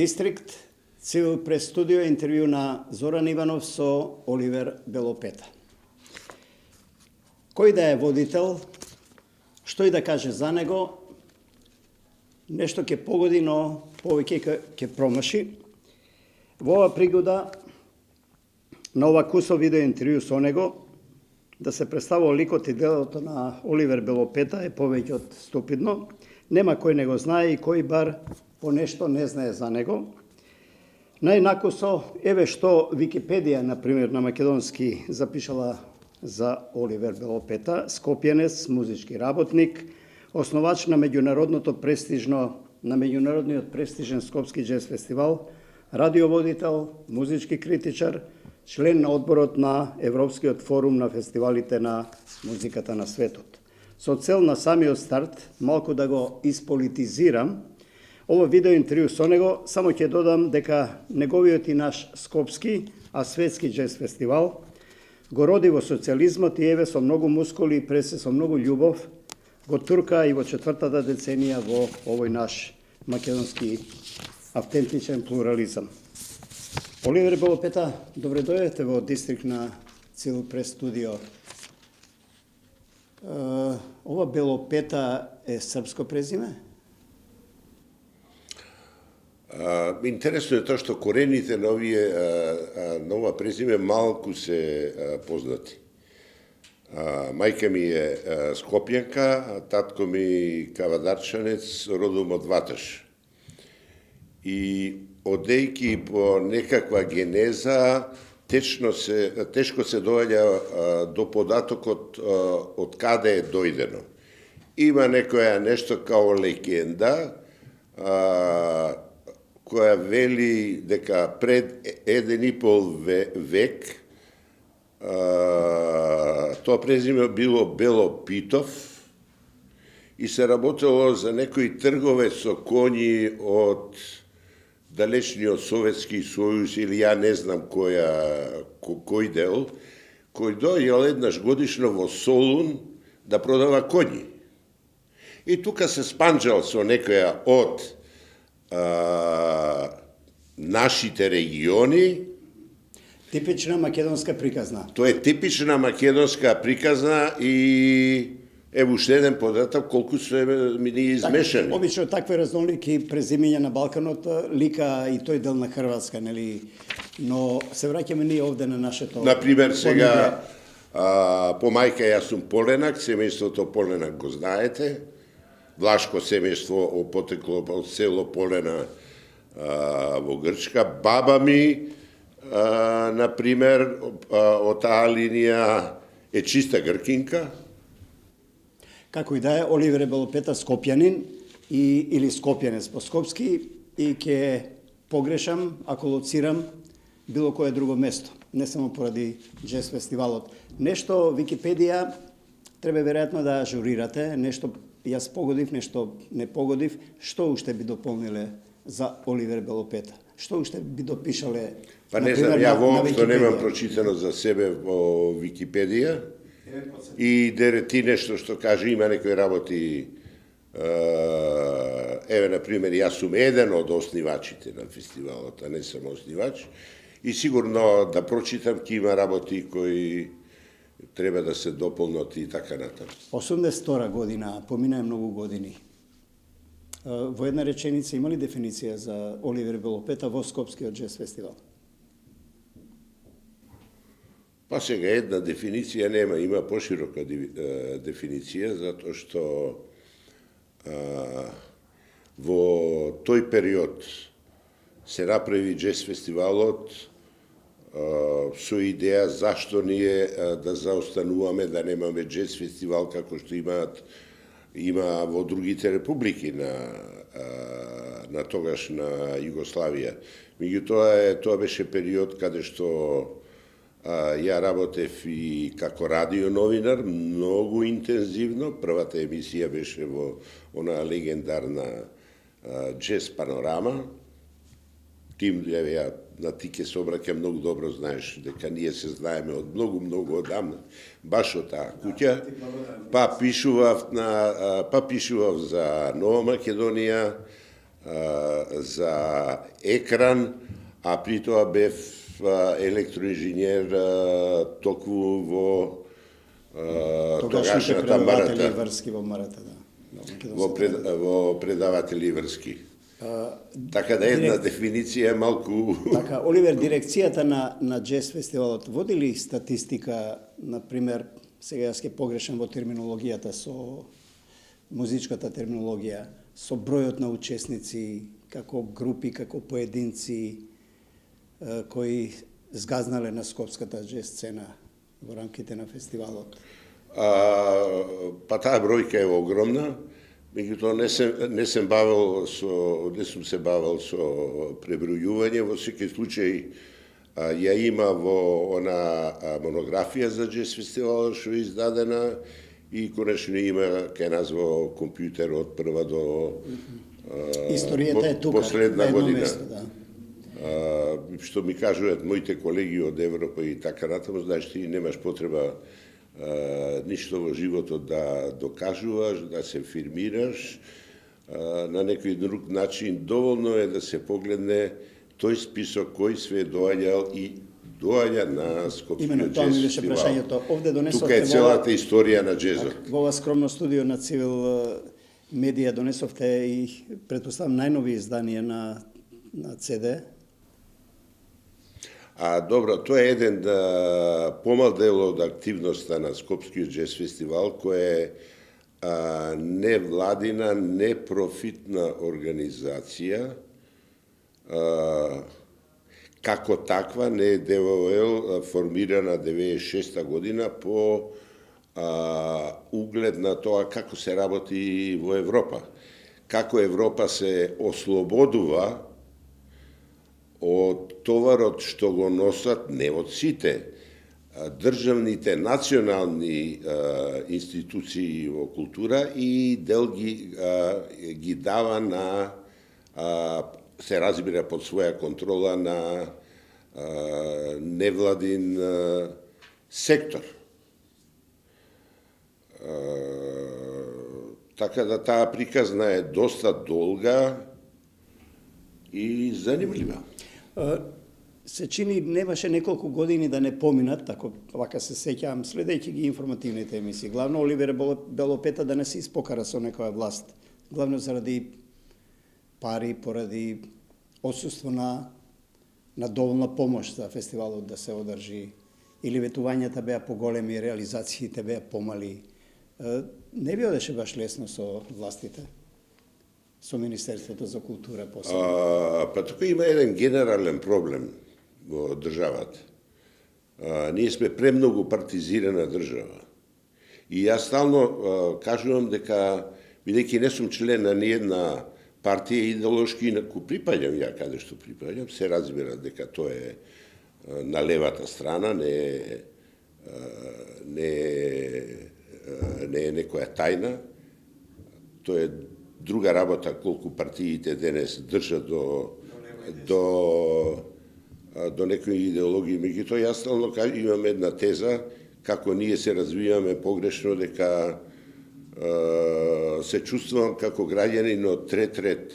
Дистрикт, Цивил прес студио, интервју на Зоран Иванов со Оливер Белопета. Кој да е водител, што и да каже за него, нешто ќе погоди, но повеќе ќе промаши. Во ова пригода, на ова кусо видео интервју со него, да се представува ликот и делото на Оливер Белопета е повеќе од ступидно. Нема кој не го знае и кој бар по нешто не знае за него. Најнакусо, еве што Википедија, например, на македонски запишала за Оливер Белопета: скопјанец, музички работник, основач на меѓународниот престижен Скопски джез фестивал, радиоводител, музички критичар, член на одборот на Европскиот форум на фестивалите на музиката на светот. Со цел на самиот старт, малку да го исполитизирам, ова видео интервју со него, само ќе додам дека неговиот и наш скопски, а светски джез фестивал го роди во социјализмот и еве со многу мускули и пресе со многу љубов го турка и во четвртата деценија во овој наш македонски автентичен плурализам. Оливер Белопета, добре дојдете во Дистрикт на Цивил прес студио. Ова Белопета е српско презиме? Интересно е тоа што корените на ова презиме малку се познати. Мајка ми е скопјанка, а татко ми кавадарчанец, родом од Ваташ. И одејки по некаква генеза, тешко се доаѓа до податокот од каде е дојдено. Има некоја нешто као легенда, која вели дека пред 1,5 век тоа презиме било Белопитов и се работело за некој трговец со коњи од далечниот Советски сојуз или ја не знам кој дел, кој дојдел еднаш годишно во Солун да продава коњи. И тука се спанџал со некоја од нашите региони. Типична македонска приказна. Тоа е типична македонска приказна и ево уште еден податок колку се ми не измешани. Обично такви разнолики презимења на Балканот лика и тој дел на Хрватска, нели? Но се враќаме ние овде на нашето. Например, сега по мајка јас сум Поленак, семејството Поленак го знаете. Влашко семејство потекло од село Полена во Грчка. Баба ми, например, од таа линија е чиста гркинка. Како и да е, Оливер Белопета скопјанин или скопјанец по скопски и ќе погрешам ако лоцирам било кое друго место, не само поради джез фестивалот. Нешто Википедија треба веројатно да ажурирате, нешто јас погодив, нешто не погодив, што уште би дополниле за Оливер Белопета? Што уште би допишале? Па не знам, ја воопшто немам прочитано за себе во Википедија. И дерети нешто што каже, има некои работи, еве, например, јас сум еден од основачите на фестивалот, а не сам основач, и сигурно да прочитам ќе има работи кои треба да се дополнат и така натаму. 82 година, поминаа многу години. Во една реченица има ли дефиниција за Оливер Белопета во Скопскиот джез фестивал? Па сега една дефиниција нема, има поширока дефиниција, затоа што во тој период се направи джез фестивалот со идеја зашто ние да заостануваме, да немаме джез фестивал како што има во другите републики на тогашна Југославија. Меѓутоа, тоа беше период каде што ја работев и како радионовинар, многу интензивно. Првата емисија беше во она легендарна джез панорама. Тим, ја на ти ке се обраќам многу добро, знаеш дека ние се знаеме од многу одамна, баш од таа куќа. Па пишував за Нова Македонија, за екран, а при тоа бев електроинженер токму во Тогашните тогашната предаватели Марата, врски во Марата, да. во предаватели врски. Така да една дефиниција е малку... Така, Оливер, дирекцијата на джез фестивалот води ли статистика, например, сега јас ке погрешам во терминологијата со музичката терминологија, со бројот на учесници, како групи, како поединци кои згазнале на скопската джез сцена во рамките на фестивалот? Па таа бројка е огромна, меѓутоа не сум се бавел со пребројување, во секој случај ја има во она монографија за джез фестивалот што е издадена и конечно има кај нас во компјутер од прва до Историјата е тука, последна на едно година. место, да. Што ми кажуваат моите колеги од Европа и така натаму, знаеш ти немаш потреба ништо во животот да докажуваш, да се фирмираш, на некој друг начин доволно е да се погледне тој список кој све доаѓал и доаѓа на Скопскиот Именно, тоа ми джез беше фестивал. прашањето. Овде донесовте Тука е целата историја на джезот. Во ова скромно студио на Цивил медија донесовте и претпоставам најнови изданија на CD. Добро, тоа е еден помал дел од активноста на Скопскиот джез фестивал, која е невладина, непрофитна организација, како таква не е ДВОЛ формирана 96 година по углед на тоа како се работи во Европа. Како Европа се ослободува од товарот што го носат не од сите државните национални институции во култура и дел ги дава на се разбира под своја контрола на невладин сектор. Така да таа приказна е доста долга и занимлива. Се чини немаше неколку години да не поминат, тако вака се сеќавам, следејќи ги информативните емисии. Главно Оливер Белопета да не се испокара со некоја власт. Главно заради пари, поради отсуство на доволна помош за фестивалот да се одржи. Или ветувањата беа поголеми, реализациите беа помали. Не би одеше баш лесно со властите? Со Министерството за култура посебно? Па тука има еден генерален проблем во државата. Ние сме премногу партизирана држава. И јас стално кажувам дека, бидејќи не сум член на ниедна партија идеолошки, инаку припаѓам ја каде што припаѓам, се разбира дека тоа е на левата страна, не е некоја тајна. Тоа е друга работа колку партиите денес држат до некои идеологии. Меѓутоа, јас стално имам една теза, како ние се развиваме погрешно, дека се чувствувам како граѓанин од трет ред.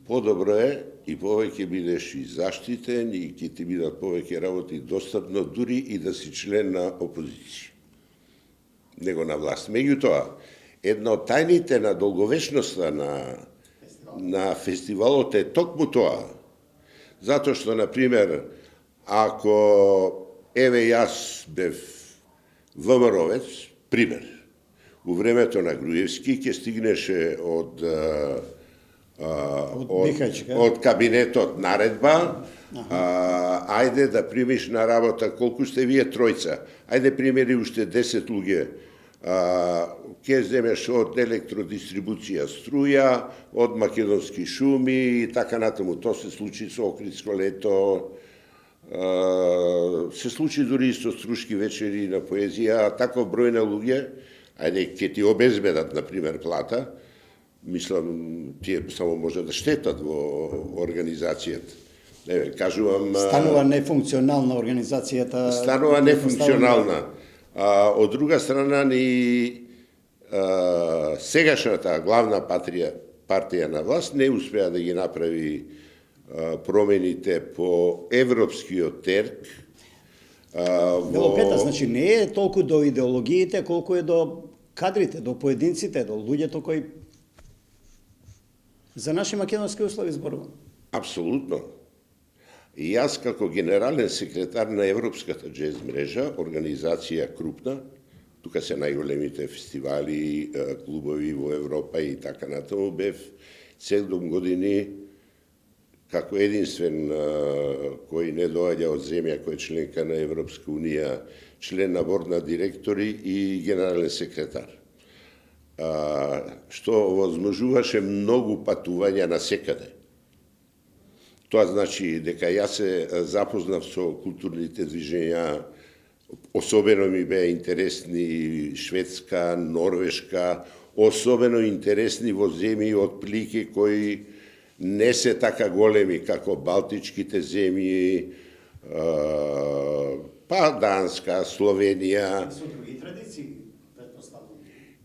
Подобро е и повеќе бидеш и заштитен и ќе ти бидат повеќе работи достапно, дури и да си член на опозиција, него на власт. Меѓутоа, една од тајните на долговечноста на фестивалот е токму тоа. Затоа што, например, ако еве јас бев ВМРО-вец, пример, у времето на Груевски ќе стигнеше од кабинетот наредба, ајде да примиш на работа, колку сте вие тројца, ајде примери уште 10 луѓе, ќе земеш од електродистрибуција струја, од македонски шуми и така натаму. Тоа се случи со Охридско лето, се случи дури и со Струшки вечери на поезија, а таков број на луѓе, ајде ќе ти обезбедат, например, плата, мислам, тие само може да штетат во организацијата. Не, кажувам... Станува нефункционална организацијата. Станува нефункционална. Од друга страна, ни сегашната главна партија на власт не успеа да ги направи промените по европскиот терк. Дело Пета, значи не е толку до идеологиите, колку е до кадрите, до поединците, до луѓето кои за наши македонски услови зборувам. Апсолутно. И јас како генерален секретар на Европската джез мрежа, организација крупна, тука се најголемите фестивали, клубови во Европа и така натаму, бев 7 години како единствен кој не доаѓа од земја кој е членка на Европска унија, член на борд на директори и генерален секретар. Што возможуваше многу патувања на секаде. Тоа значи дека јас се запознав со културните движења, особено ми беа интересни Шведска, Норвешка, особено интересни во земји од плики кои не се така големи како Балтичките земји, па Данска, Словенија. Со други традиции, претпоставувам.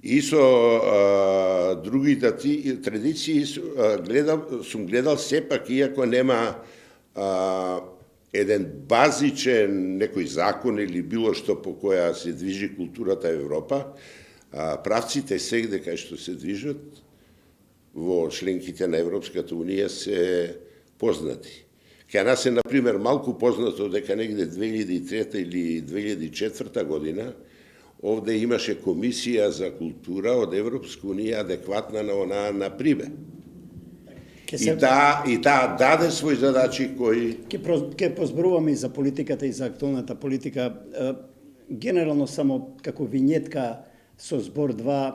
И со други традиции сум гледал сепак, иако нема еден базичен некој закон или било што по која се движи културата Европа, правците сегде кај што се движат во членките на Европската унија се познати. Кај нас е, например, малку познато дека негде 2003 или 2004 година овде имаше комисија за култура од Европска унија адекватна на онаа на Прибе. И таа даде свој задачи кои... Ке позборуваме и за политиката и за актуалната политика. Генерално само како винјетка со збор 2,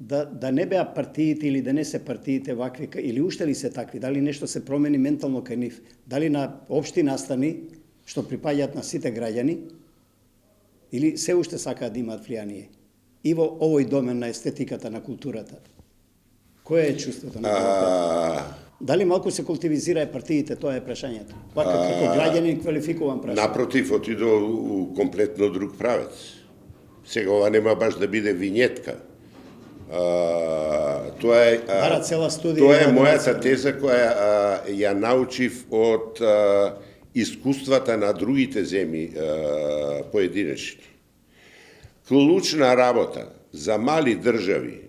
да не беа партиите или да не се партиите вакви, или уште ли се такви, дали нешто се промени ментално кај нив, дали на општи настани, што припаѓаат на сите граѓани, или се уште сакаат да имаат влијание и во овој домен на естетиката на културата. Кое е чувството на това? Дали малку се култивизира партиите, тоа е прашањето. Вака како граѓанин квалификуван прашање. Напротив, отидо у комплетно друг правец. Сега ова нема баш да биде винјетка. Тоа е мојата теза која ја научив од искуствата на другите земји поединечни. Клучна работа за мали држави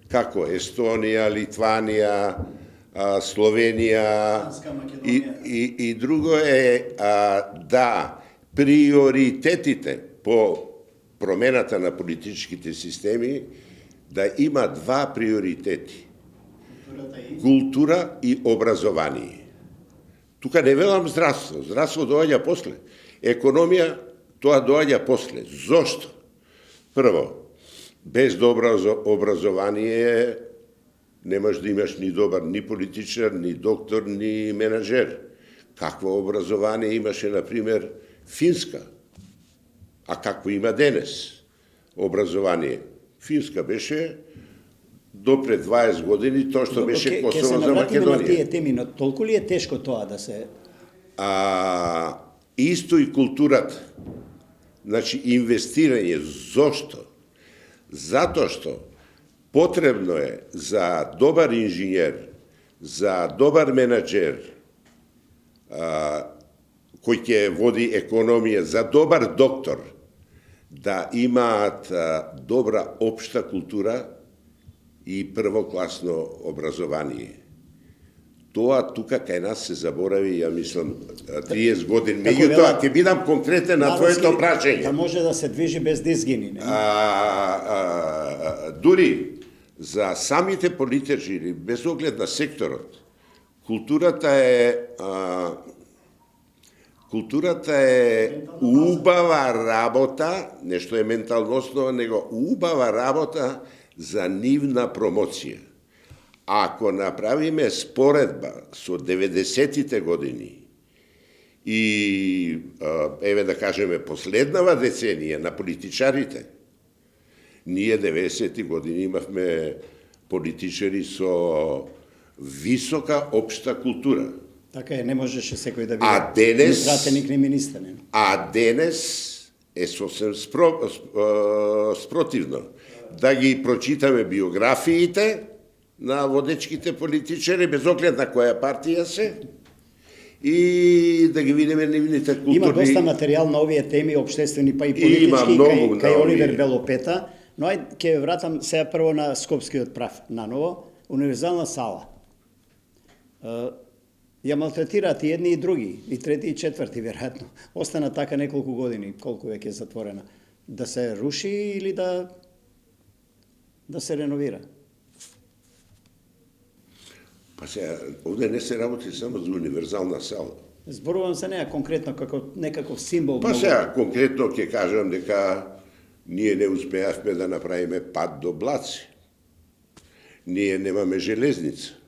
како Естонија, Литванија, Словенија и друго е да приоритетите по промената на политичките системи да има два приоритети. Култура и образование. Тука не велам здравство. Здравство доаѓа после. Економија, тоа доаѓа после. Зошто? Прво, без добро образование не можеш да имаш ни добар ни политичар, ни доктор, ни менаджер. Какво образование имаше, например, Финска? А какво има денес образование? Финска беше до пред 20 години тоа што беше Косово за Македонија. На тие теми, но толку ли е тешко тоа да се... Исто и културата. Значи, инвестирање. Зошто? Затоа што потребно е за добар инженер, за добар менаджер, кој ќе води економија, за добар доктор, да имаат добра општа култура и првокласно образование. Тоа тука кај нас се заборави, ја мислам, 30 години. Меѓутоа, ќе бидам конкретен на твоето прашање. Да може да се движи без да изгини. Дури за самите политичари, без оглед на секторот, културата е убава работа, нешто е менталносно, него убава работа за нивна промоција. Ако направиме споредба со 90-тите години и, еве да кажеме, последнава деценија на политичарите, ние 90-ти години имавме политичари со висока општа култура. Така е, не можеше секој да биде ни пратеник, ни министер. А денес е сосем спротивно. Да ги прочитаме биографиите на водечките политичари, без оглед на која партија се, и да ги видиме нивните културни... Има доста материјал на овие теми, обштествени, па и политички, кај Оливер Белопета, но ајде ќе вратам сега прво на Скопскиот прав, наново, универзална сала. Ја малтретираат и едни и други, и трети и четврти, веројатно. Остана така неколку години, колку веќе е затворена. Да се руши или да се реновира? Па сега, овде не се работи само за универзална сала. Зборувам за неа конкретно како некаков символ. Па сега, конкретно ќе кажам дека ние не успеавме да направиме пат до Блаци. Ние немаме железница.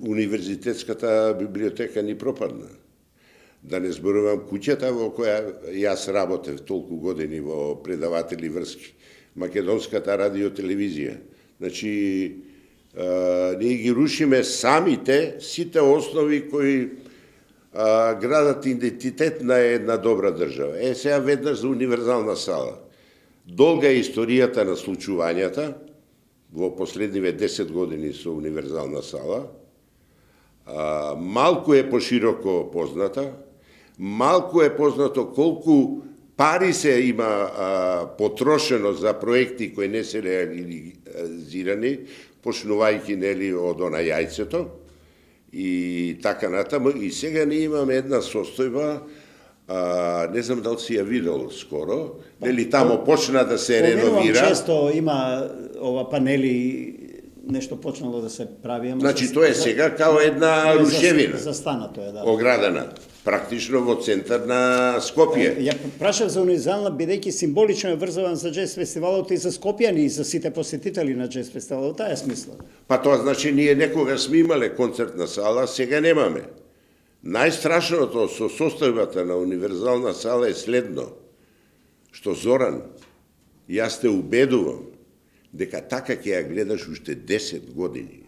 Универзитетската библиотека ни пропадна. Да не зборувам куќата во која јас работев толку години во предаватели врски. Македонската радиотелевизија. Значи, ние ги рушиме самите, сите основи кои градат идентитет на една добра држава. Сега веднаш за универзална сала. Долга е историјата на случувањата во последниве 10 години со универзална сала. Малку е пошироко позната, малку е познато колку пари се има потрошено за проекти кои не се реализирани, почнувајќи нели од она јајцето и така натаму. И сега ние имаме една состојба, не знам дали си ја видел скоро, нели тамо почна да се реновира. Често има ова панели, нешто почнало да се прави. Значи тоа е сега као една рушевина. Застанато е, да. Оградена. Практично во центар на Скопје. Ја прашав за универзална, бидејќи символично е врзуван за джез фестивалот и за скопјани и за сите посетители на джез фестивалот, таа е смисла. Па тоа значи ние некогаш сме имале концертна сала, сега немаме. Најстрашното со состојбата на универзална сала е следно, што Зоран, јас те убедувам дека така ќе ја гледаш уште 10 години.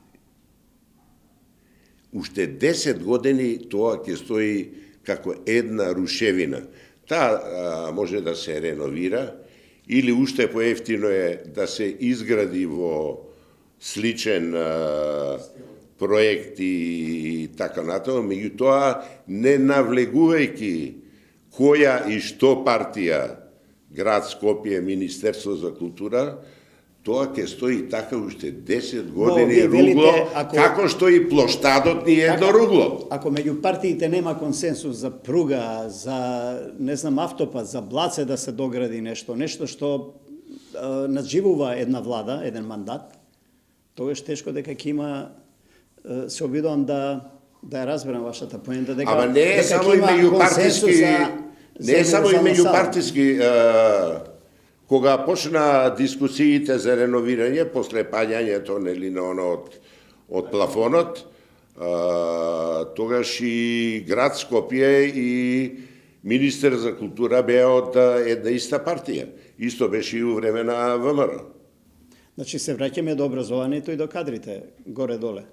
Уште 10 години тоа ќе стои како една рушевина. Таа може да се реновира или уште поевтино е да се изгради во сличен проект и така натаму, меѓутоа не навлегувајќи која и што партија, град Скопје, Министерство за култура, тоа ќе стои така уште 10 години ругло, како што и плоштадот ни е едно ругло. Ако меѓу партиите нема консенсус за пруга, за, не знам, автопат, за Блаце да се догради нешто што надживува една влада, еден мандат, тогаш тешко дека ќе има, се обидувам да ја разберам вашата поента, дека ама не е само и меѓу партиски, не е само и меѓу партиски, кога почна дискусиите за реновирање после паѓањето нели на оно од плафонот, тогаш и град Скопје и министер за култура беа од една иста партија. Исто беше и у време на ВМРО. Значи се враќаме до образованието и до кадрите, горе-доле.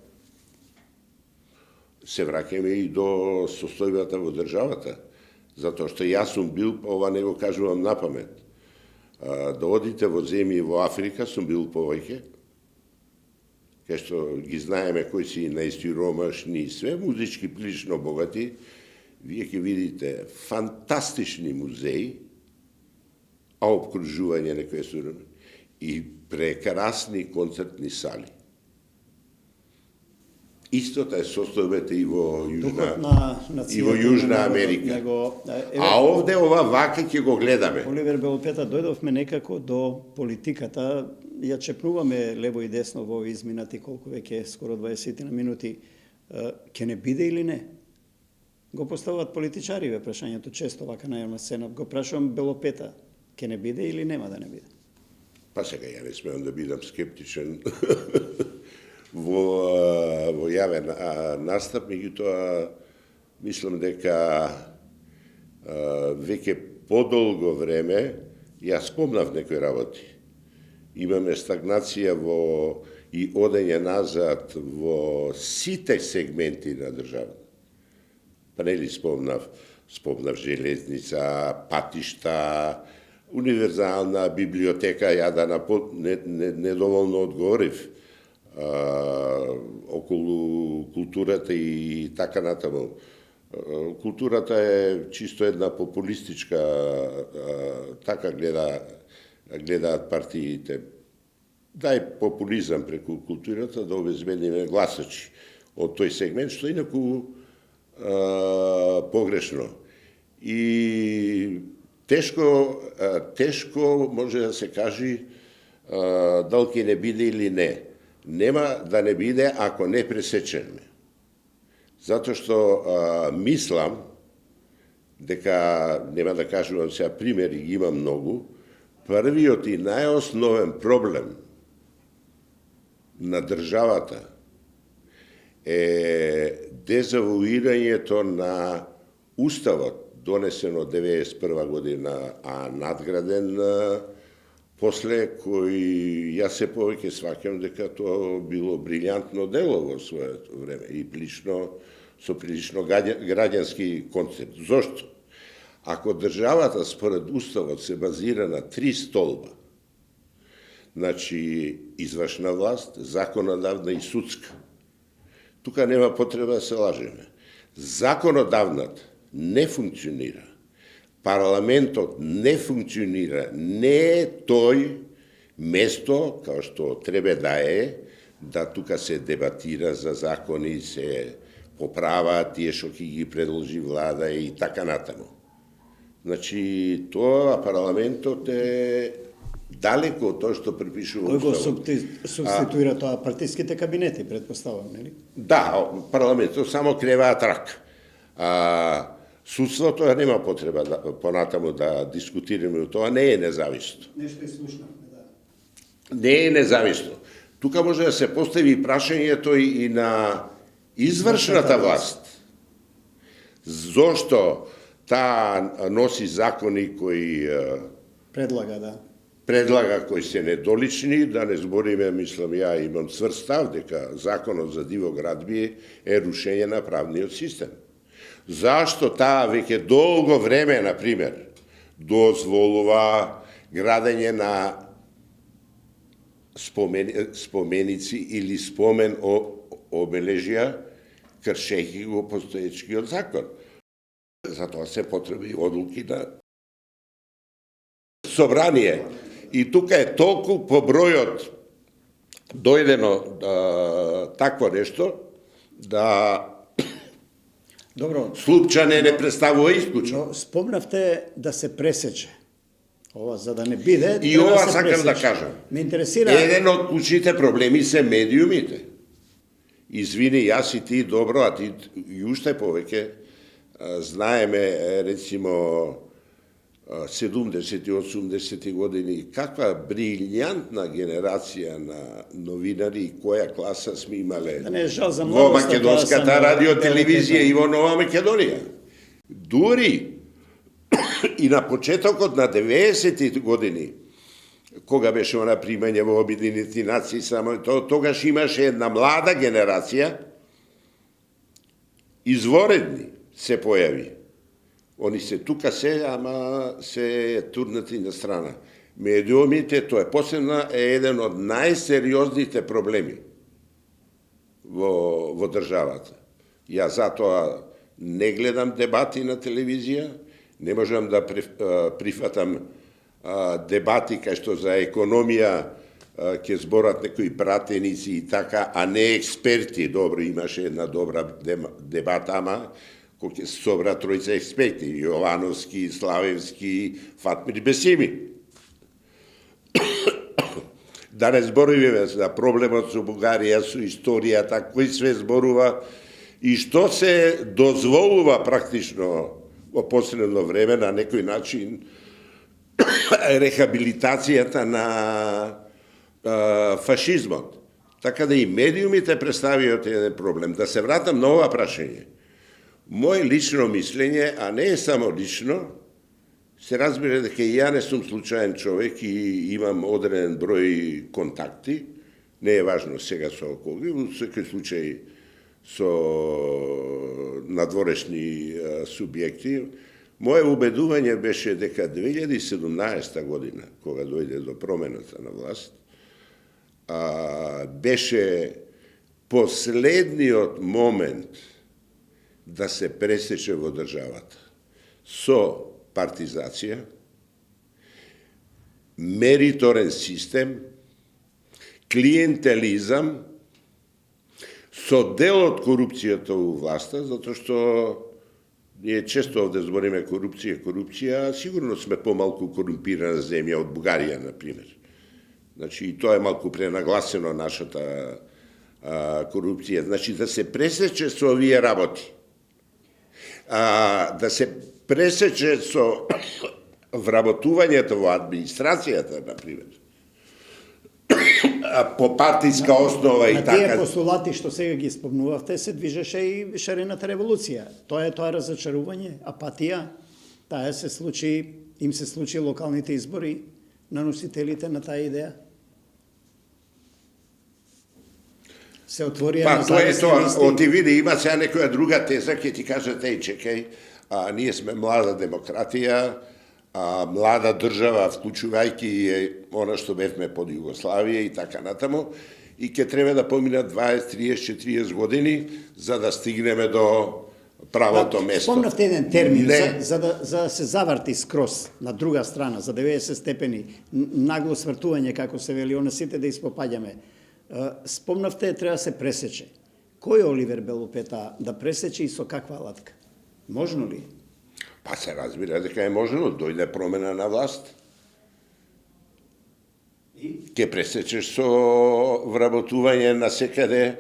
Се враќаме и до состојбата во државата, затоа што јас сум бил, ова не го кажувам на памет, да одите во земји во Африка, сум бил повеќе, кај што ги знаеме кои си најсиромашни и све музички прилично богати, вие ќе видите фантастични музеи, а обкружување некои сурови и прекрасни концертни сали. Истото е состојбата и во Јужна Америка. А овде ова вака ќе го гледаме. Оливер Белопета, дојдовме некако до политиката, ја чепнуваме лево и десно во овие изминати колку веќе скоро 20 на минути. Ќе не биде или не? Го поставуваат политичариве прашањето често вака на јавна сцена. Го прашувам Белопета, ќе не биде или нема да не биде? Па сега ја не смеам да бидам скептичен во јавен настап, меѓутоа мислам дека веќе подолго време јас спомнав некои работи. Имаме стагнација и одење назад во сите сегменти на државата. Па нели спомнав железница, патишта, универзална библиотека, ја недоволно одговорив. околу културата и така натаму. Културата е чисто една популистичка, така гледаат партиите. Дај популизам преку културата да обезбедиме гласачи од тој сегмент, што инаку погрешно. И тешко може да се кажи дали ќе не биде или не. Нема да не биде ако не пресечеме. Затоа што мислам дека, нема да кажувам сега примери, ги има многу, првиот и најосновен проблем на државата е дезавуирањето на Уставот, донесен од 91 година, а надграден после, кој јас се повеќе сваќам дека тоа било брилјантно дело во своето време и со прилично граѓански концепт. Зошто? Ако државата според Уставот се базира на 3 столба, значи извршна власт, законодавна и судска, тука нема потреба да се лажеме. Законодавната не функционира. Парламентот не функционира. Не е тој место, као што треба да е, да тука се дебатира за закони, се поправаат тие што ќе ги предложи влада и така натаму. Значи, тоа парламентот е далеко од тоа што припишува Кој го Уставот. субституира тоа? Партиските кабинети, предпоставам, нели? Да, парламентот само креваат рак. Судството нема потреба понатаму да дискутираме, тоа не е независно. Нешто е слушнавме, да. Не е независно. Тука може да се постави прашањето и на извршната власт. Зошто таа носи закони кои предлага кои се недолични, да не збориме, мислам, ја имам цврст став дека законот за диво градби е рушење на правниот систем. Зашто таа веќе долго време, например, дозволува градење на споменици или спомен обележја, кршејќи го постоечкиот закон. Затоа се потреби одлуки на собрание. И тука е толку по бројот дојдено такво нешто, да Добро. Слупчане не представува исклучно. Но спомнавте да се пресече. Ова за да не биде, И треба ова се сакам пресече. да кажам. Ме интересира. Еден од клучните проблеми се медиумите. Извини, јас и ти добро, а ти и уште повеќе знаеме, рецимо, 70-80 години, каква брилјантна генерација на новинари и која класа сме имале Да не е жал за во младост, македонската тоа радиотелевизија и во Нова Македонија. Дури и на почетокот на 90-ти години, кога беше она примање во Обединените нации, само тогаш имаше една млада генерација, изворедни се појави. Они се тука се, ама се турнати на страна. Медиумите, тоа е посебно еден од најсериозните проблеми во државата. Ја затоа не гледам дебати на телевизија, не можам да прифатам дебати кај што за економија ќе зборат некои пратеници и така, а не експерти. Добро, имаше една добра дебата, ама кој ќе се собра тројца експерти, Јовановски, Славевски, Фатмир Бесими. Да не збориме за проблемот со Бугарија, со историјата, кој све зборува и што се дозволува практично во последно време на некој начин рехабилитацијата на фашизмот. Така да и медиумите представиат еден проблем. Да се вратам на ова прашање. Моje лично мислење, а не е само лично, се разбира дека и ја не сум случаен човек и имам одреден број контакти, не е важно сега со кога, во секој случај со надворешни субјекти. Моje убедување беше дека 2017 година, кога дојде до промената на власт, беше последниот момент да се пресече во државата со партизација, мериторен систем, клиентелизам, со дел од корупцијата во власта, затоа што ние често овде збориме корупција, а сигурно сме помалку корумпирана земја од Бугарија, например. Значи, и тоа е малку пренагласено нашата корупција. Значи, да се пресече со овие работи, да се пресече со вработувањето во администрацијата, например, по партиска основа и на така. тие постулати што сега ги спомнувавте се движеше и шарената револуција. Тоа е тоа разочарување, апатија. Таа им се случи локалните избори на носителите на таа идеја. Се отворија Па, на тоа е зависни тоа. листи. Оти види, има сега некоја друга теза, ќе ти кажат, чекај, ние сме млада демократија, млада држава, вклучувајќи и она што бевме под Југославија и така натаму, и ќе треба да поминат 20, 30, 40 години за да стигнеме до правото место. Спомнавте еден термин, Не. за да се заврти скроз на друга страна, за 90 степени, нагло свртување, како се вели, она сите да испопаѓаме. Спомнавте, треба да се пресече. Кој Оливер Белопета да пресече и со каква алатка? Можно ли? Па се разбира дека е можно, дојде промена на власт. Ке пресечеш со вработување на секаде,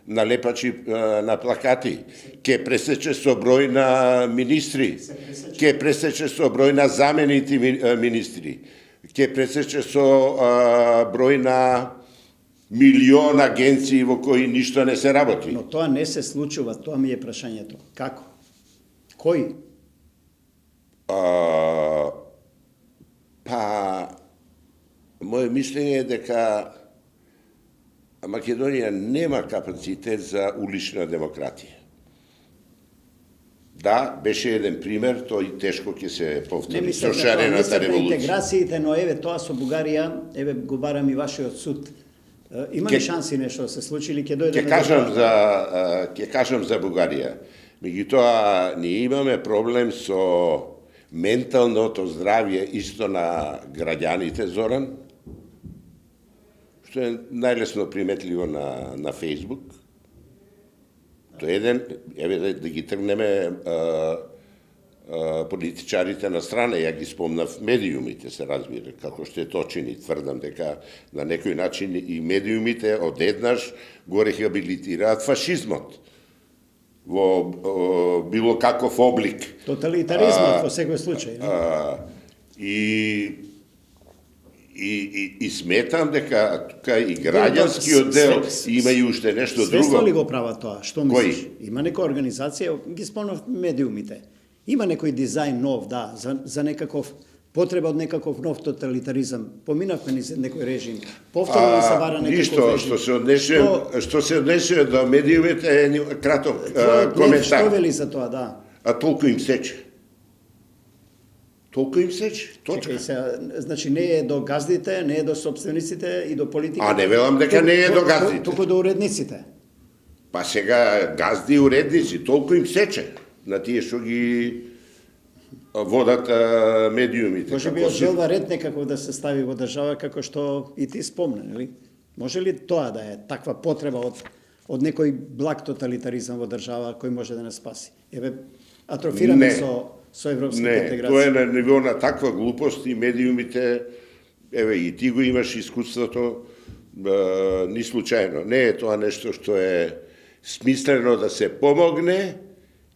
на лепачи на плакати, ке пресечеш со број на министри, ке пресечеш со број на заменити министри, ке пресечеш со број на милион агенции во кои ништо не се работи. Но тоа не се случува, тоа ми е прашањето. Како? Кој? Па, моје мислење е дека Македонија нема капацитет за улична демократија. Да, беше еден пример, тој тешко ќе се Не повтори мислам со шарената на револуција. интеграциите, но еве тоа со Бугарија, еве го барам и вашиот суд. Има ли шанси нешто да се случи или ќе дојде? Ќе кажам за Бугарија. Меѓутоа, ние имаме проблем со менталното здравје исто на граѓаните, Зоран, што е најлесно приметливо на Фейсбук. Тоа е еден, еве да ги тргнеме политичарите на страна, ја ги спомнав медиумите, се разбира, како што е точени, тврдам дека на некој начин и медиумите одеднаш го рехабилитираат фашизмот во било каков облик. Тоталитаризмот во секој случај. И сметам дека тука и граѓанскиот дел има и уште нешто Свесно ли друго. го прават тоа? Што мислиш? Има некоја организација, ги спомнав медиумите. Има некој дизајн нов, да, за некаков потреба од некаков нов тоталитаризам. Поминавме низ некој режим. Повторно ли се вара некаков Ништо, режим? што се однесува до медиумите е краток Твојот мнение што коментар. вели за тоа, да? А толку им сече. Толку им сече. Точка. Чекај се, значи не е до газдите, не е до собствениците и до политиката. А не велам дека не е до газдите. Туку до уредниците. Па сега газди и уредници, толку им сече на тие што ги водат медиумите. Може би Како од желба ред некако да се стави во држава, како што и ти спомна, нели? Може ли тоа да е таква потреба од некој благ тоталитаризам во држава кој може да не спаси? Еве, атрофираме Не. со европските Не, интеграции. тоа е на ниво на таква глупост и медиумите, еве и ти го имаш искуството, ни случајно. Не е тоа нешто што е смислено да се помогне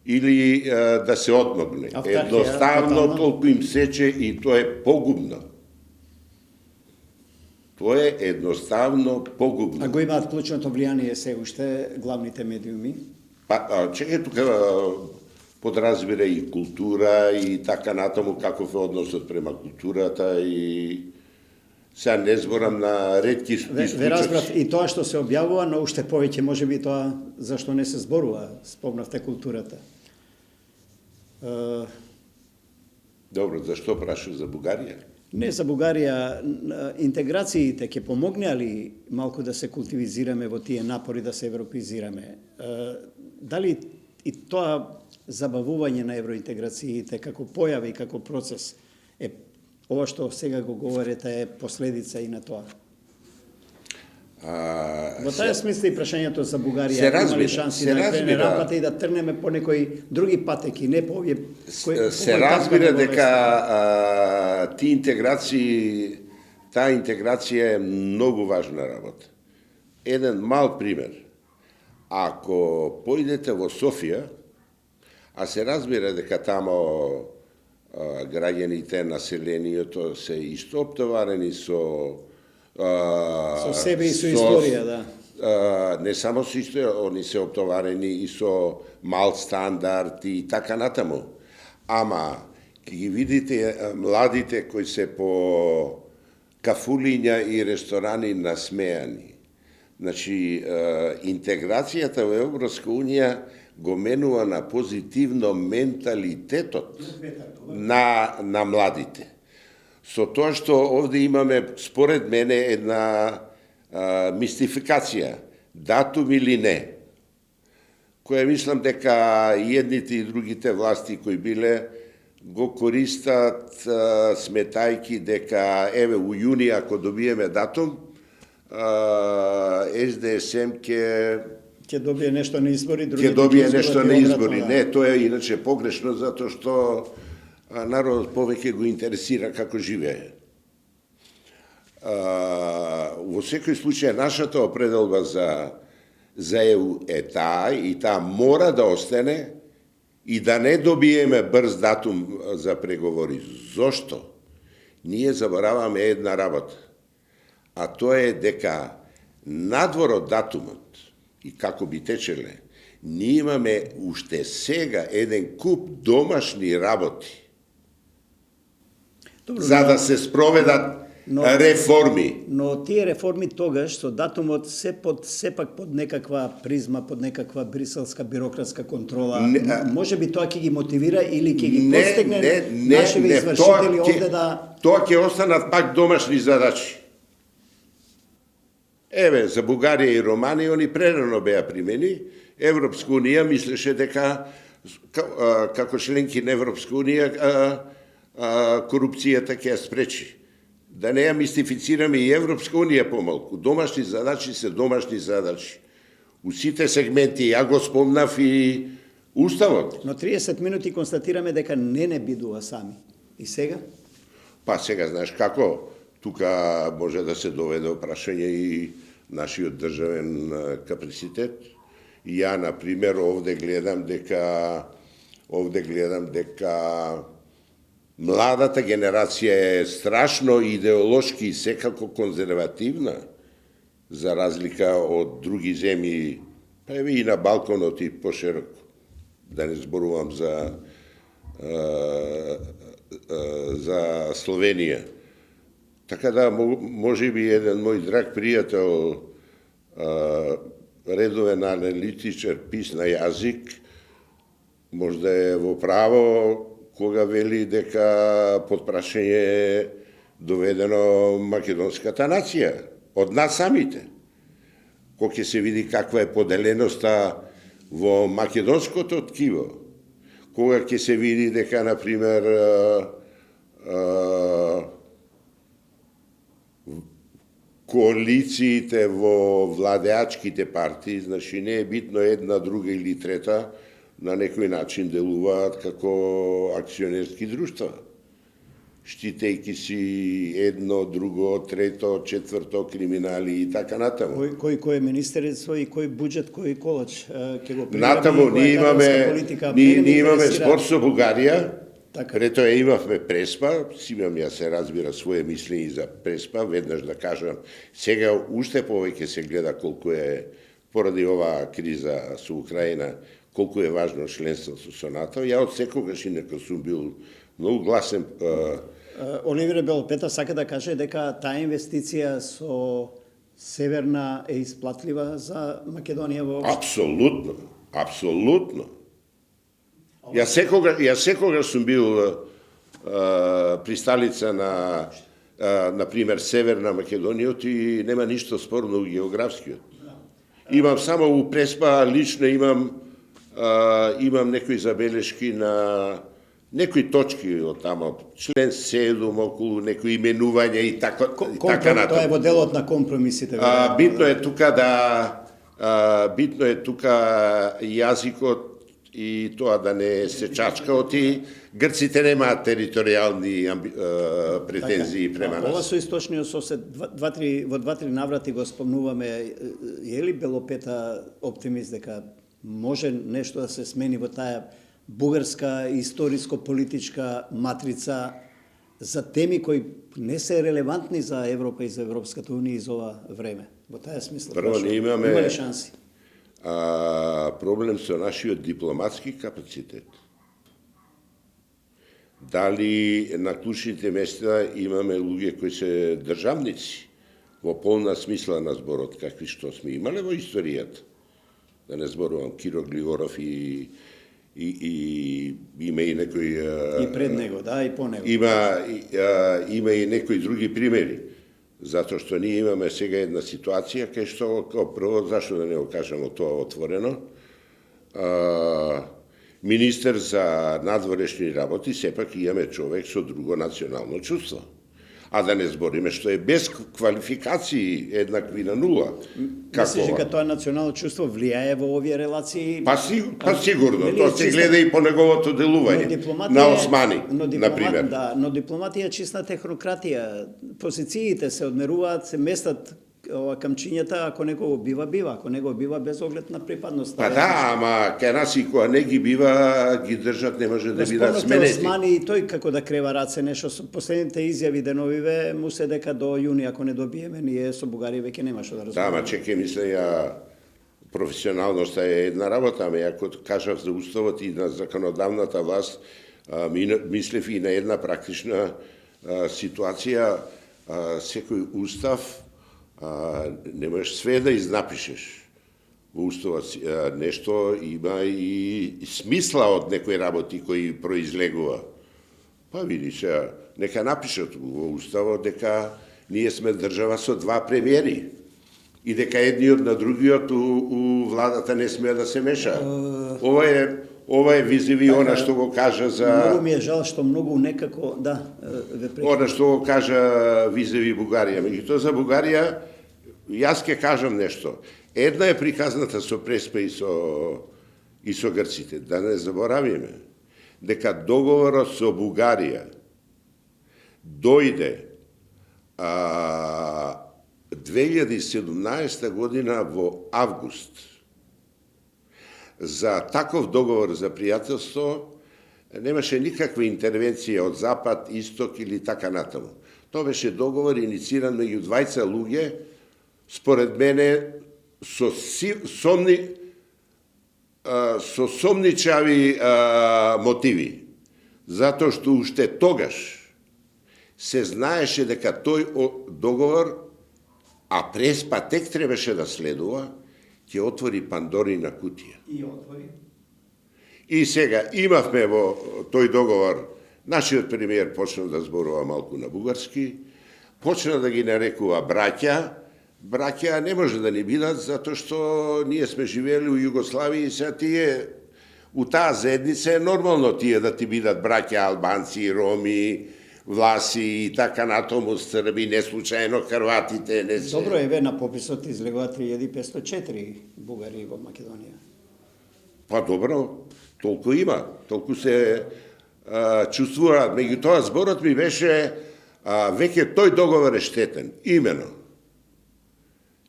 или да се одмогне. Автархија, Едноставно тотално. толку им сече и тоа е погубно. Тоа е едноставно погубно. А го имаат клучното влијание се уште главните медиуми? Па, чекај тука подразбира и култура и така натаму каков е односот према културата и сега не зборам на ретки Ве разбрав и тоа што се објавува, но уште повеќе може би тоа зашто не се зборува, спомнавте културата. Добро, зашто прашаш за Бугарија? Не за Бугарија, интеграциите ќе помогне ли малку да се култивизираме во тие напори да се европеизираме? Дали и тоа забавување на евроинтеграциите како појава и како процес ова што сега го говорите е последица и на тоа? Во таа смисла и прашањето за Бугарија има ли шанси да крене рампата и да трнеме по некои други патеки, не по овие се разбира дека таа интеграција е многу важна работа. Еден мал пример. Ако поидете во Софија, а се разбира дека тамо граѓаните, населението се исто оптоварени со себе и со историја, да. Не само со историја, они се оптоварени и со мал стандард и така натаму. Ама, ќе ги видите младите кои се по кафулиња и ресторани насмејани. Значи, интеграцијата во Европска Унија го менува на позитивно менталитетот на младите. Со тоа што овде имаме, според мене, една мистификација, датум или не, која мислам дека и едните и другите власти кои биле го користат сметајки дека еве у јуни ако добиеме датум, СДСМ ќе добие нешто на избори, ќе добие нешто на избори. Не, тоа е иначе погрешно затоа што народот повеќе го интересира како живее. Во секој случај, нашата определба за ЕУ е таа и таа мора да остане и да не добиеме брз датум за преговори. Зошто? Ние забораваме една работа, а тоа е дека надвор од датумот и како би течеле, ние имаме уште сега еден куп домашни работи за да се спроведат реформи. Но тие реформи тогаш со датумот сепак под некаква призма, под некаква бриселска бирократска контрола. Може би тоа ќе ги мотивира или ќе ги постигне нашите извршители овде да... Тоа ќе останат пак домашни задачи. Еве, за Бугарија и Романија, они прерано беа примени. Европска Унија мислеше дека, како членки на Европска Унија, корупцијата ќе ја спречи. Да не ја мистифицираме и Европска Унија помалку. Домашни задачи се домашни задачи. У сите сегменти, ја го спомнав и Уставот. Но 30 минути констатираме дека не бидува сами. И сега? Па сега, знаеш како, тука може да се доведе прашање и нашиот државен капацитет. И ја, например, овде гледам дека младата генерација е страшно идеолошки и секако конзервативна, за разлика од други земји, па еве и на Балканот и пошироко. Да не зборувам за Словенија. Така да, може би еден мој драг пријател, редовен аналитичар, писна јазик, може да е во право кога вели дека под прашање е доведено македонската нација, од нас самите. Кога ќе се види каква е поделеноста во македонското ткиво, кога ќе се види дека, например, коалициите во владеачките партии, значи не е битно една, друга или трета, на некој начин делуваат како акционерски друштва, штитејќи си едно, друго, трето, четврто, криминали и така натаму. Кој е министерство и кој буџет, кој колач ќе го пријави? Натаму ние имаме спор со Бугарија, прето имавме Преспа, имам ја се разбира своje мислење за Преспа, веднаш да кажам, сега уште повеќе се гледа колку е, поради оваа криза со Украина, колку е важно членството со НАТО. Ја од секогаш инака сум бил многу гласен. Оливер Белопета сака да каже дека таа инвестиција со Северна е исплатлива за Македонија воопшто. Апсолутно, апсолутно. Ја секогаш сум бил присталица на например, Северна Македонија, и нема ништо спорно у географскиот. Имам само у Преспа, лично имам некои забелешки на некои точки од тамо, член 7, околу некои именувања и така натаму. Тоа е во делот на компромисите. Битно е тука јазикот и тоа да не се чачка, оти грците немаат територијални претензии према нас. Ова со источниот сосед, во два-три наврати го спомнуваме, е ли Белопета оптимист дека може нешто да се смени во таа бугарска историско-политичка матрица за теми кои не се релевантни за Европа и за Европската унија и за ова време? Во таа смисла, Прво, не имаме има ли шанси? Проблем со нашиот дипломатски капацитет. Дали на клучните места имаме луѓе кои се државници, во полна смисла на зборот, какви што сме имале во историјата. Да не зборувам Киро Глигоров и има и некои... И пред него, да, и по него. Има и некои други примери. Затоа што ние имаме сега една ситуација кај што, како прво, зашто да не го кажемо тоа отворено, министер за надворешни работи сепак имаме човек со друго национално чувство. А да не збориме што е без квалификации еднакви на нула. Мислиш дека тоа национално чувство влијае во овие релации? Па сигурно, тоа се гледа и по неговото делување на Османи, например. Да, но дипломатија е чиста технократија. Позициите се одмеруваат, се местат камчињата, ако некого бива, ако него бива без оглед на припадност. Па да, ама кај нас и кога не ги бива, ги држат, не може да бидат сменети. Османи и тој како да крева раце нешто, со последните изјави деновиве му се дека до јуни, ако не добиеме, ние со Бугарија веќе нема што да разбереме. Да, ама чекај, мисля, професионалноста е една работа, ама ако кажав за уставот и на законодавната власт, мислев и на една практична ситуација, секој устав не можеш све да изнапишеш. Во уставот нешто има и смисла од некои работи кои произлегува. Па види се, нека напишат во уставот дека ние сме држава со два премиери и дека едниот на другиот у владата не смее да се меша. Ова е визиви она што го кажа за... Многу ми е жал што многу некако, да, ве пречи. Она што го кажа визиви Бугарија. Меѓутоа за Бугарија, јас ќе кажам нешто. Една е приказната со Преспа и со грците. Да не заборавиме дека договорот со Бугарија дојде 2017 година во август. За таков договор за пријателство немаше никаква интервенција од Запад, Исток или така натаму. Тоа беше договор инициран меѓу двајца луѓе, според мене, со сомничави мотиви. Затоа што уште тогаш се знаеше дека тој договор, а Преспа тек требаше да следува, ќе отвори Пандорина кутија. И отвори. И сега имавме во тој договор, нашиот премиер почна да зборува малку на бугарски, почна да ги нарекува браќа. Браќа не може да ни бидат, затоа што ние сме живеели у Југославија и сега тие, у таа заедница е нормално тие да ти бидат браќа албанци, роми, власи и така натаму, срби, не случајно хрватите, не се... Добро, еве на пописот излегува 3504 бугари во Македонија. Па добро, толку има, толку се чувствуваат. Меѓутоа, зборот ми беше, веќе тој договор е штетен. Имено.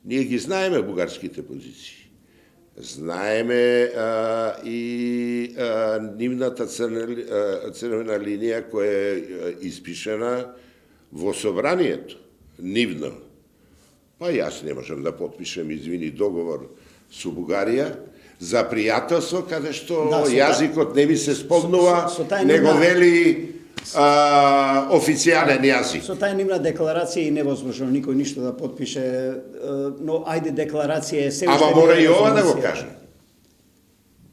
Ние ги знаеме бугарските позиции. Знаеме и нивната црвена линија која е испишена во собранието, нивно. Па јас не можам да потпишем, извини, договор со Бугарија за пријателство, каде што јазикот не ми се спомнува, него вели официјален јазик. Со тај нивна декларација и невозможно никој ништо да потпише, но ајде декларација е се уште... Ама мора и ова да го кажа.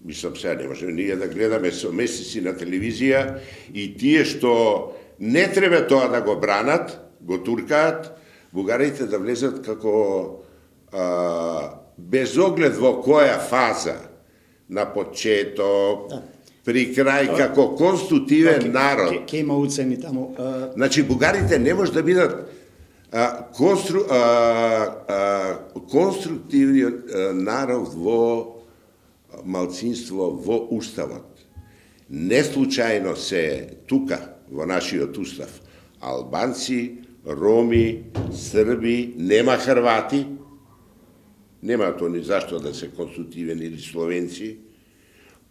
Мислам, сега не може ние да гледаме со месеци на телевизија и тие што не треба тоа да го бранат, го туркаат, бугарите да влезат како без оглед во која фаза, на почеток, при крај, како конститутивен народ. Ке има уцени таму. Значи, бугарите не може да бидат конструктивниот народ во малцинство во уставот. Не случајно се тука, во нашиот устав, албанци, роми, срби, нема хрвати, нема то ни зашто да се конститутивени или словенци,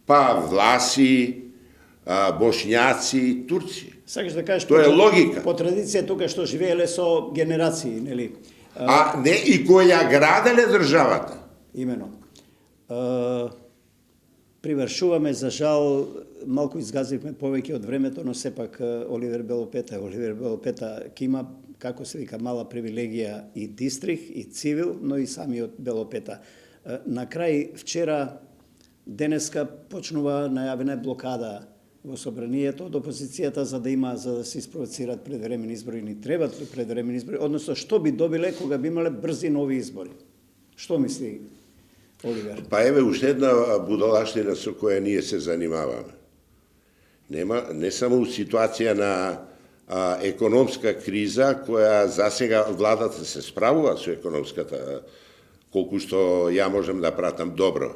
па власи, бошњаци, турци. Сакаш да кажеш, Тоа е логика. По традиција тука што живееле со генерации, нели? А не и која ја граделе државата. Имено. Привршуваме, за жал, малку изгазивме повеќе од времето, но сепак Оливер Белопета ќе има, како се вика, мала привилегија и дистрих, и цивил, но и самиот Белопета. На крај, вчера, денеска почнува најавена блокада во собранието од опозицијата за да се испровоцираат предвремени избори. Ни требат ли предвремени избори? Односно, што би добиле кога би имале брзи нови избори? Што мисли Оливер? Па еве уште една будалаштина со која ние се занимаваме. Не само у ситуација на економска криза, која засега владата се справува со економската, колку што ја можам да пратам добро.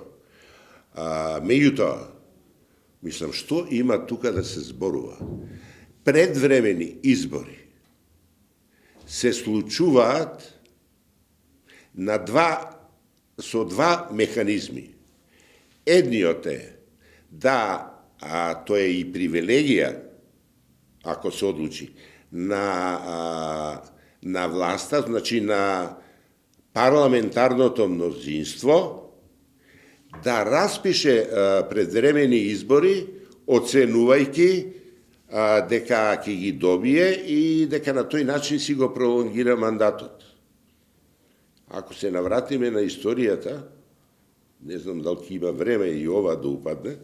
Меѓутоа, мислам, што има тука да се зборува? Предвремени избори се случуваат со два механизми. Едниот е да, тоа е и привилегија, ако се одлучи, на власта, значи на парламентарното мнозинство, да распише предвремени избори, оценувајќи дека ќе ги добие и дека на тој начин си го пролонгира мандатот. Ако се навратиме на историјата, не знам дали ќе има време и ова да упадне,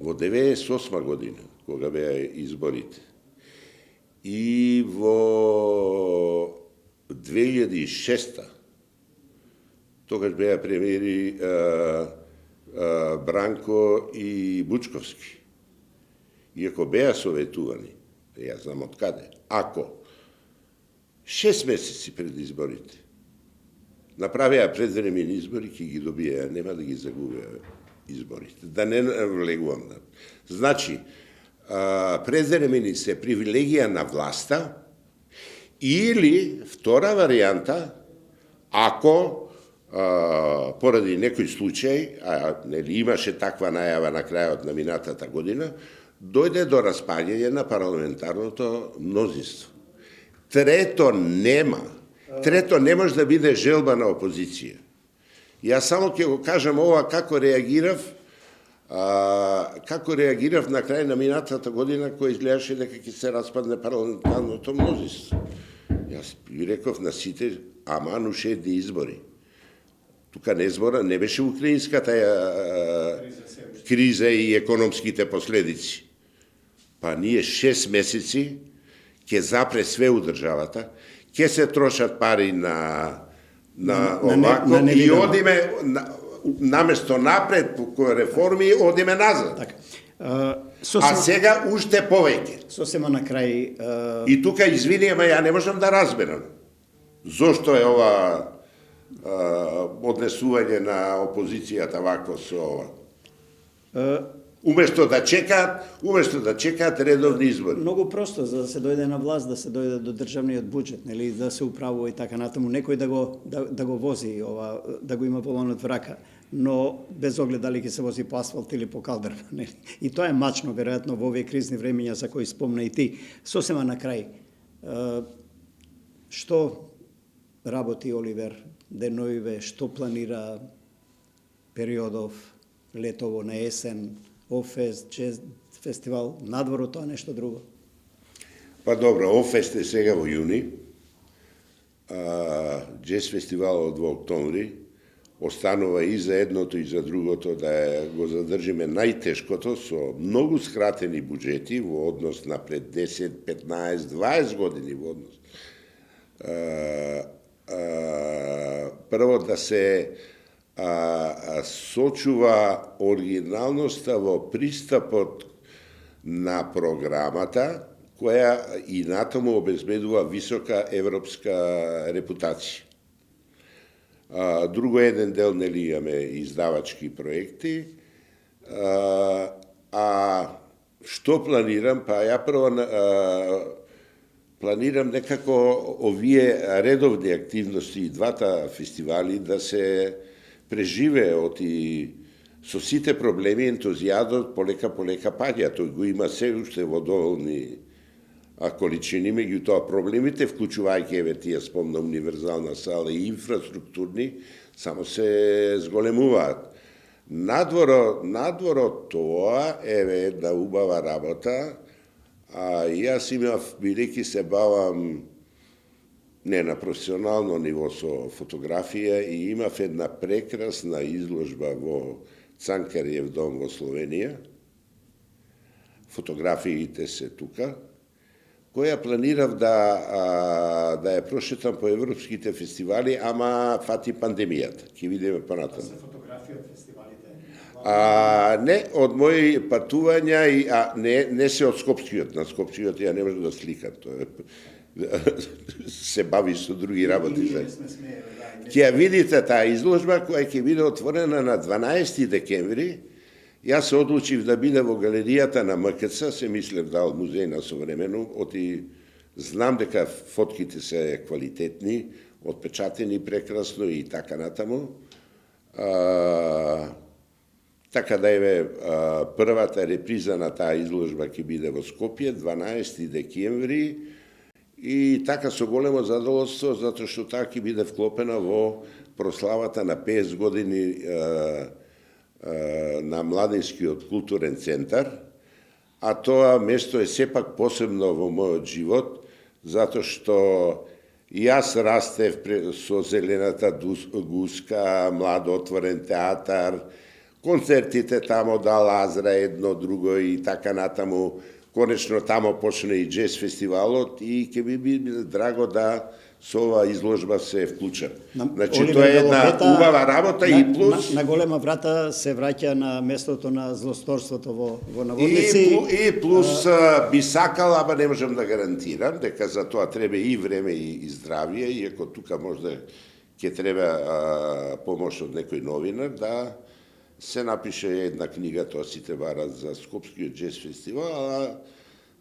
во 98 година, кога беа изборите, и во 2006 тогаш беа премиери Бранко и Бучковски. Иако беа советувани, јас знам од каде, ако 6 месеци пред изборите направеа предвремени избори, ќе ги добиеа, нема да ги загубеа изборите. Да не влегувам. Значи, предвремени се привилегија на власта или, втора варијанта, ако поради некој случај, нели имаше таква најава на крајот на минатата година, дојде до распаѓање на парламентарното мнозинство. Трето не може да биде желба на опозиција. Јас само ќе го кажам ова како реагирав на крај на минатата година, кој изгледаше дека ќе се распадне парламентарното мнозинство. Јас ви реков на сите, аман уште едни избори. Тука не беше украинската криза и економските последици. Па ние 6 месеци ќе запре све у државата, ќе се трошат пари на овако и одиме наместо напред по реформи, одиме назад. Така. А сега уште повеќе. Сосема на крај... И тука, извини, ама ја не можам да разберам. Зошто е ова однесување на опозицијата вакво со ова? Уместо да чекаат редовни избори. Многу просто, за да се дојде на власт, да се дојде до државниот буџет, нели, да се управува и така натаму, некој да го вози, да го има волонот в рака, но без оглед дали ќе се вози по асфалт или по калдрма, нели. И тоа е мачно, веројатно, во овие кризни времења за кои спомна и ти. Сосема на крај, што работи Оливер деновиве, што планира периодов, летово, на есен, Офест, джез фестивал, надвор од тоа нешто друго? Па добро, Офест е сега во јуни, джез фестивалот во октомври, останува и за едното и за другото да го задржиме најтешкото со многу скратени буџети во однос на пред 10, 15, 20 години во однос. Прво да се сочува оригиналноста во пристапот на програмата, која и натаму обезбедува висока европска репутација. Друго еден дел, нели, имаме издавачки проекти. Што планирам? Па ја прво планирам некако овие редовни активности и двата фестивали да се преживеат и со сите проблеми ентузијадот полека паѓа. Тој го има се уште во доволни количини, меѓутоа проблемите, вклучувајќи еве тие спомна универзална сала и инфраструктурни, само се зголемуваат. Надворо тоа, еве една убава работа, јас имав, бидејќи се бавам не на професионално ниво со фотографија, и имав една прекрасна изложба во Цанкариев дом во Словенија. Фотографиите се тука, која планирав да ја прошетам по европските фестивали, ама фати пандемијата. Ќе видиме понатаму. Се фотографија од фестивалите? Не, од мои патувања, не се од Скопскиот. На Скопскиот ја не можам да сликам. Тоа се бави со други работи. Ќе ја видите таа изложба, која ќе биде отворена на 12 декември. Јас се одлучив да биде во галеријата на МКЦ, се мислев да од музеј на современо, знам дека фотките се квалитетни, отпечатени прекрасно и така натаму. Така да еве првата реприза на таа изложба ќе биде во Скопје 12 декември, и така со големо задоволство, затоа што таа ќе биде вклопена во прославата на 50 години на Младинскиот културен центар, а тоа место е сепак посебно во мојот живот, затоа што јас растев со Зелената гуска, младо отворен театар, концертите тамо да Лазра едно друго и така натаму. Конечно тамо почне и джез фестивалот и ќе би било драго да со ова изложба се вклучам. Значи, тоа е една убава работа и плюс... На голема врата се враќа на местото на злосторството во наводници. И плюс би сакал, ама не можам да гарантирам, дека за тоа треба и време и здравие, иако тука можда ќе треба помош од некој новинар, да се напише една книга, тоа сите барат за Скопскиот джез фестивал,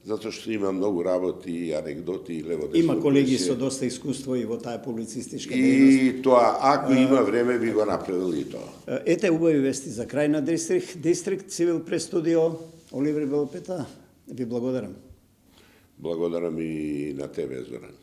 затоа што има многу работи и анегдоти и лево десно. Има колеги со доста искуство и во таа публицистичка дејност. И тоа, ако има време, би го направил и тоа. Ете убави вести за крај на Дистрикт Цивил прес студио. Оливер Белопета, ви благодарам. Благодарам и на тебе, Зоран.